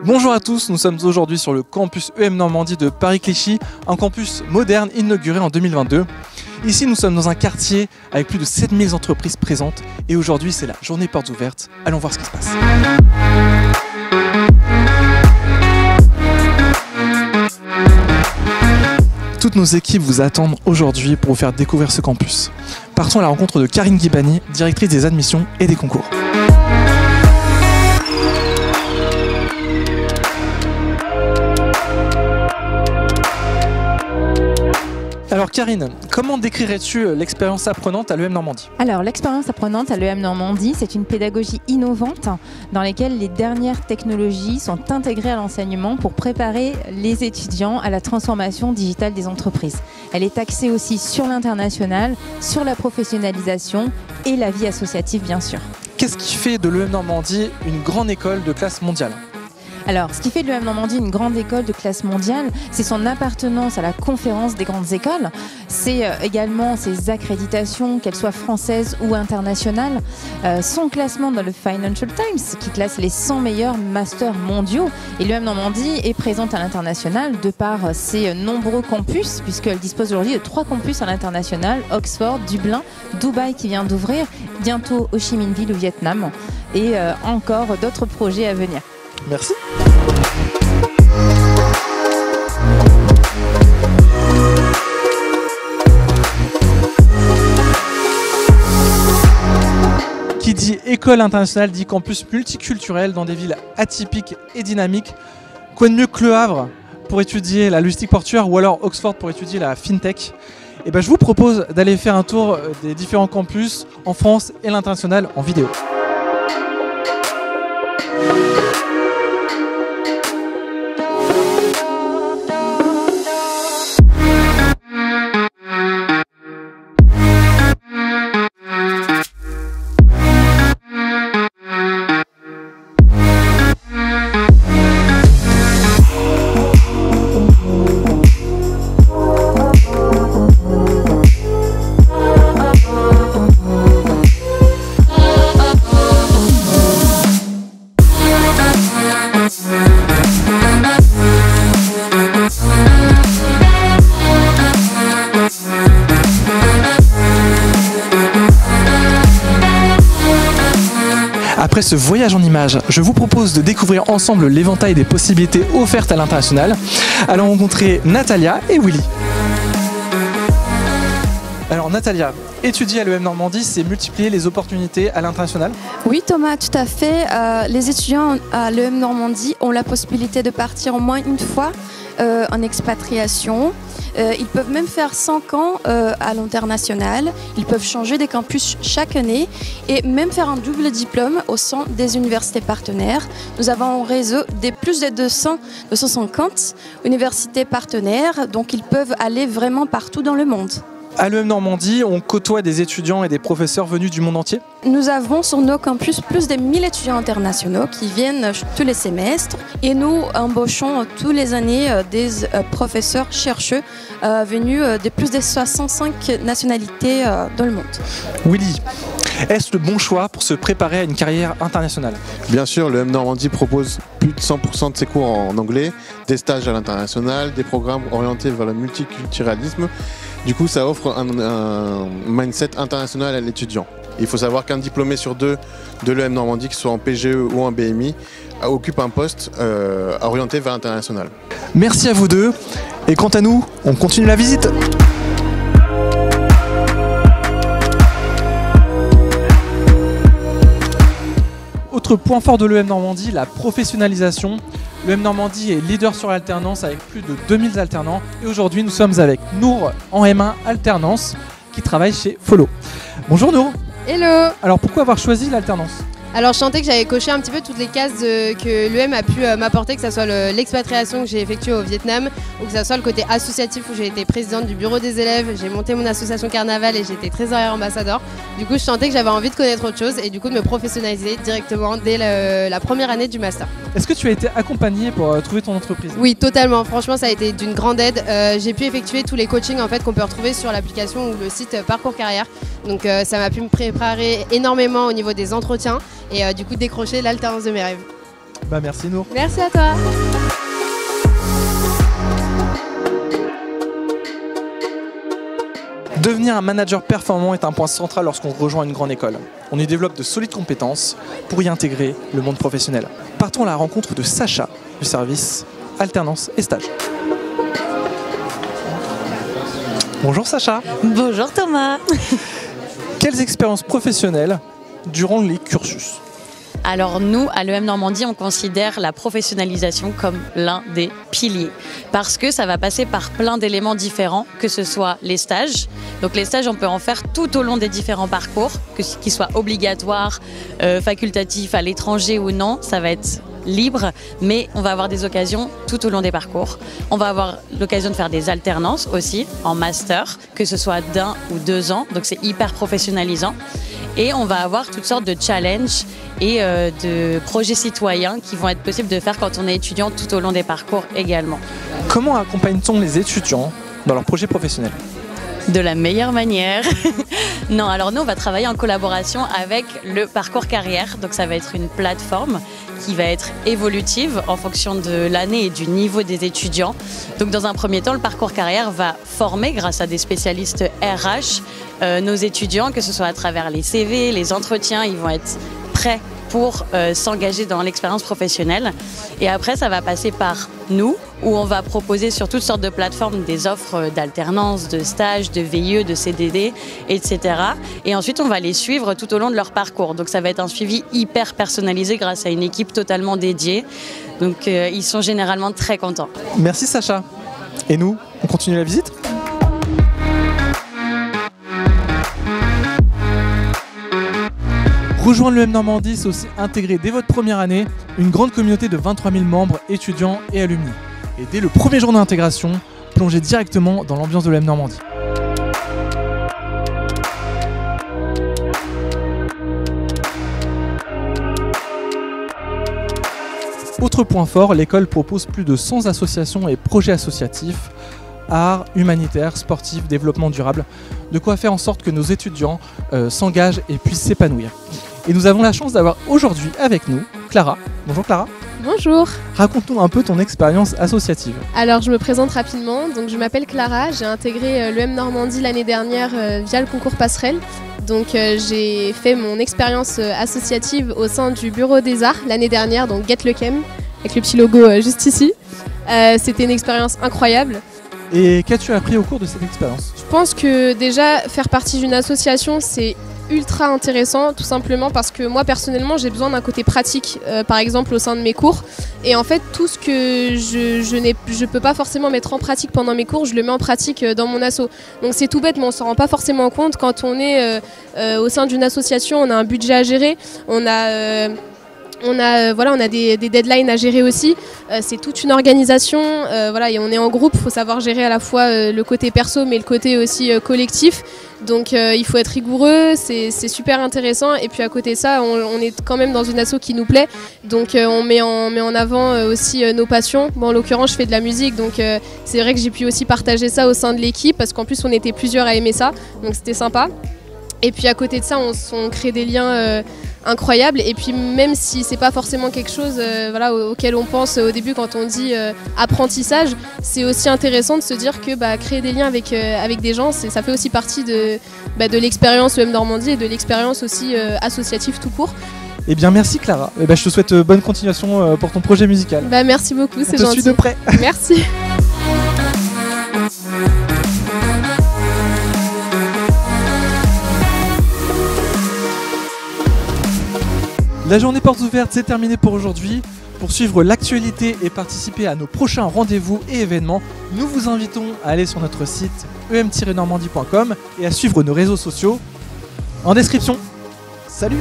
Bonjour à tous, nous sommes aujourd'hui sur le campus EM Normandie de Paris-Clichy, un campus moderne inauguré en 2022. Ici nous sommes dans un quartier avec plus de 7000 entreprises présentes et aujourd'hui c'est la journée portes ouvertes. Allons voir ce qui se passe. Toutes nos équipes vous attendent aujourd'hui pour vous faire découvrir ce campus. Partons à la rencontre de Karine Guibani, directrice des admissions et des concours. Alors Karine, comment décrirais-tu l'expérience apprenante à l'EM Normandie? Alors l'expérience apprenante à l'EM Normandie, c'est une pédagogie innovante dans laquelle les dernières technologies sont intégrées à l'enseignement pour préparer les étudiants à la transformation digitale des entreprises. Elle est axée aussi sur l'international, sur la professionnalisation et la vie associative bien sûr. Qu'est-ce qui fait de l'EM Normandie une grande école de classe mondiale? Alors, ce qui fait de l'EM Normandie une grande école de classe mondiale, c'est son appartenance à la conférence des grandes écoles. C'est également ses accréditations, qu'elles soient françaises ou internationales. Son classement dans le Financial Times, qui classe les 100 meilleurs masters mondiaux. Et l'EM Normandie est présente à l'international de par ses nombreux campus, puisqu'elle dispose aujourd'hui de 3 campus à l'international, Oxford, Dublin, Dubaï qui vient d'ouvrir, bientôt Ho Chi Minh Ville au Vietnam, et encore d'autres projets à venir. Merci. Qui dit école internationale dit campus multiculturel dans des villes atypiques et dynamiques. Quoi de mieux que Le Havre pour étudier la logistique portuaire ou alors Oxford pour étudier la fintech? Et ben, je vous propose d'aller faire un tour des différents campus en France et l'international en vidéo. Après ce voyage en images, je vous propose de découvrir ensemble l'éventail des possibilités offertes à l'international. Allons rencontrer Natalia et Willy. Alors Natalia, étudier à l'EM Normandie, c'est multiplier les opportunités à l'international? Oui Thomas, tout à fait. Les étudiants à l'EM Normandie ont la possibilité de partir au moins une fois en expatriation. Ils peuvent même faire 5 ans à l'international. Ils peuvent changer des campus chaque année et même faire un double diplôme au sein des universités partenaires. Nous avons un réseau de plus de 250 universités partenaires, donc ils peuvent aller vraiment partout dans le monde. À l'EM Normandie, on côtoie des étudiants et des professeurs venus du monde entier? Nous avons sur nos campus plus de 1000 étudiants internationaux qui viennent tous les semestres et nous embauchons tous les années des professeurs chercheurs venus de plus de 65 nationalités dans le monde. Willy, est-ce le bon choix pour se préparer à une carrière internationale? Bien sûr, l'EM Normandie propose plus de 100% de ses cours en anglais, des stages à l'international, des programmes orientés vers le multiculturalisme. Du coup, ça offre un mindset international à l'étudiant. Il faut savoir qu'un diplômé sur 2 de l'EM Normandie, que ce soit en PGE ou en BMI, occupe un poste orienté vers l'international. Merci à vous deux. Et quant à nous, on continue la visite. Autre point fort de l'EM Normandie, la professionnalisation. L'EM Normandie est leader sur l'alternance avec plus de 2000 alternants. Et aujourd'hui, nous sommes avec Nour en M1 alternance qui travaille chez Follow. Bonjour Nour. Hello. Alors pourquoi avoir choisi l'alternance? Alors je sentais que j'avais coché un petit peu toutes les cases que l'EM a pu m'apporter, que ce soit l'expatriation que j'ai effectuée au Vietnam ou que ce soit le côté associatif où j'ai été présidente du bureau des élèves, j'ai monté mon association Carnaval et j'ai été trésorière ambassadeur. Du coup je sentais que j'avais envie de connaître autre chose et du coup de me professionnaliser directement dès la première année du master. Est-ce que tu as été accompagnée pour trouver ton entreprise? Oui, totalement. Franchement, ça a été d'une grande aide. J'ai pu effectuer tous les coachings en fait, qu'on peut retrouver sur l'application ou le site Parcours Carrière. Donc ça m'a pu me préparer énormément au niveau des entretiens et du coup décrocher l'alternance de mes rêves. Bah, merci Nour. Merci à toi. Devenir un manager performant est un point central lorsqu'on rejoint une grande école. On y développe de solides compétences pour y intégrer le monde professionnel. Partons à la rencontre de Sacha du service alternance et stage. Bonjour Sacha. Bonjour Thomas. Quelles expériences professionnelles durant les cursus? Alors nous, à l'EM Normandie, on considère la professionnalisation comme l'un des piliers parce que ça va passer par plein d'éléments différents, que ce soit les stages. Donc les stages, on peut en faire tout au long des différents parcours, qu'ils soient obligatoires, facultatifs, à l'étranger ou non, ça va être libre, mais on va avoir des occasions tout au long des parcours. On va avoir l'occasion de faire des alternances aussi en master, que ce soit d'1 ou 2 ans, donc c'est hyper professionnalisant. Et on va avoir toutes sortes de challenges et de projets citoyens qui vont être possibles de faire quand on est étudiant tout au long des parcours également. Comment accompagne-t-on les étudiants dans leurs projets professionnels? De la meilleure manière. Non, alors nous, on va travailler en collaboration avec le parcours carrière. Donc ça va être une plateforme qui va être évolutive en fonction de l'année et du niveau des étudiants. Donc dans un premier temps, le parcours carrière va former, grâce à des spécialistes RH, nos étudiants, que ce soit à travers les CV, les entretiens, ils vont être prêts pour s'engager dans l'expérience professionnelle. Et après, ça va passer par nous, où on va proposer sur toutes sortes de plateformes des offres d'alternance, de stages, de VIE, de CDD, etc. Et ensuite, on va les suivre tout au long de leur parcours. Donc ça va être un suivi hyper personnalisé grâce à une équipe totalement dédiée. Donc ils sont généralement très contents. Merci Sacha. Et nous, on continue la visite? Rejoindre l'EM Normandie, c'est aussi intégrer dès votre première année une grande communauté de 23 000 membres, étudiants et alumni. Et dès le premier jour d'intégration, plongez directement dans l'ambiance de l'EM Normandie. Autre point fort, l'école propose plus de 100 associations et projets associatifs, arts, humanitaires, sportifs, développement durable, de quoi faire en sorte que nos étudiants s'engagent et puissent s'épanouir. Et nous avons la chance d'avoir aujourd'hui avec nous Clara. Bonjour Clara. Bonjour. Raconte-nous un peu ton expérience associative. Alors je me présente rapidement, donc je m'appelle Clara, j'ai intégré l'EM Normandie l'année dernière via le concours Passerelle. Donc j'ai fait mon expérience associative au sein du Bureau des Arts l'année dernière, donc Get le Chem, avec le petit logo juste ici. C'était une expérience incroyable. Et qu'as-tu appris au cours de cette expérience? Je pense que déjà faire partie d'une association c'est ultra intéressant, tout simplement parce que moi personnellement j'ai besoin d'un côté pratique, par exemple au sein de mes cours, et en fait tout ce que je peux pas forcément mettre en pratique pendant mes cours, je le mets en pratique dans mon asso. Donc c'est tout bête, mais on s'en rend pas forcément compte quand on est au sein d'une association. On a un budget à gérer, on a des deadlines à gérer aussi. C'est toute une organisation. Et on est en groupe. Il faut savoir gérer à la fois le côté perso, mais le côté aussi collectif. Donc il faut être rigoureux. C'est super intéressant. Et puis à côté de ça, on est quand même dans une asso qui nous plaît. Donc on met en avant aussi nos passions. Bon, en l'occurrence, je fais de la musique. Donc c'est vrai que j'ai pu aussi partager ça au sein de l'équipe, parce qu'en plus on était plusieurs à aimer ça. Donc c'était sympa. Et puis à côté de ça, on crée des liens incroyables. Et puis même si c'est pas forcément quelque chose auquel on pense au début quand on dit apprentissage, c'est aussi intéressant de se dire que créer des liens avec des gens, ça fait aussi partie de l'expérience EM Normandie et de l'expérience aussi associative tout court. Eh bien merci Clara, je te souhaite bonne continuation pour ton projet musical. Merci beaucoup, c'est gentil. Je te suis de près. Merci. La journée portes ouvertes, c'est terminé pour aujourd'hui. Pour suivre l'actualité et participer à nos prochains rendez-vous et événements, nous vous invitons à aller sur notre site em-normandie.com et à suivre nos réseaux sociaux en description. Salut!